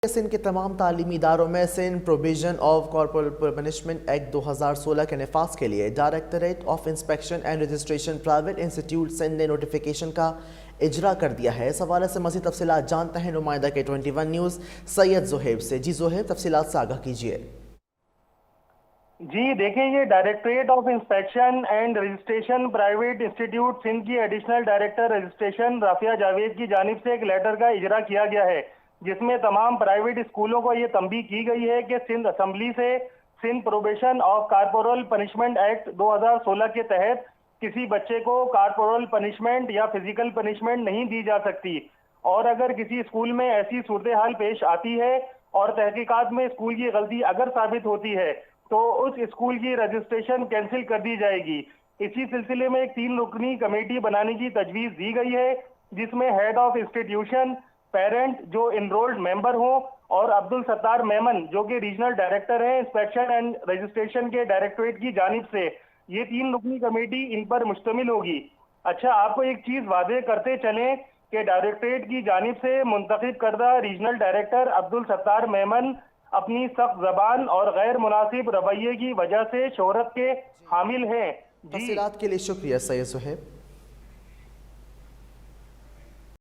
سندھ کے تمام تعلیمی اداروں میں Sindh provision of corporal punishment act 2016 کے نفاذ کے لیے directorate of inspection and registration private institute Sindh نے نوٹیفیکیشن کا اجرا کر دیا ہے۔ اس حوالے سے مزید تفصیلات جانتے ہیں نمائندہ کے 21 نیوز سید زہیب سے۔ جی زہیب، تفصیلات سے آگاہ کیجیے۔ جی دیکھیں، یہ directorate of inspection and registration private institute Sindh کی additional director registration Rafia Javed کی جانب سے ایک لیٹر کا اجرا کیا گیا ہے، جس میں تمام پرائیویٹ اسکولوں کو یہ تنبیہ کی گئی ہے کہ سندھ اسمبلی سے Sindh probation of corporal punishment act 2016 کے تحت کسی بچے کو کارپورل پنشمنٹ یا فزیکل پنشمنٹ نہیں دی جا سکتی، اور اگر کسی اسکول میں ایسی صورتحال پیش آتی ہے اور تحقیقات میں اسکول کی غلطی اگر ثابت ہوتی ہے تو اس اسکول کی رجسٹریشن کینسل کر دی جائے گی۔ اسی سلسلے میں ایک 3 رکنی کمیٹی بنانے کی تجویز دی گئی ہے، جس میں ہیڈ آف انسٹیٹیوشن، پیرنٹ جو انرولڈ ممبر ہوں، اور عبدالستار میمن جو کہ ریجنل ڈائریکٹر ہیں انسپیکشن اینڈ رجسٹریشن کے ڈائریکٹوریٹ کی جانب سے، یہ 3 رکنی کمیٹی ان پر مشتمل ہوگی۔ اچھا، آپ کو ایک چیز واضح کرتے چلیں کہ ڈائریکٹوریٹ کی جانب سے منتخب کردہ ریجنل ڈائریکٹر عبدالستار میمن اپنی سخت زبان اور غیر مناسب رویے کی وجہ سے شہرت کے حامل ہیں۔ تفصیلات کے لیے شکریہ سید زہیب۔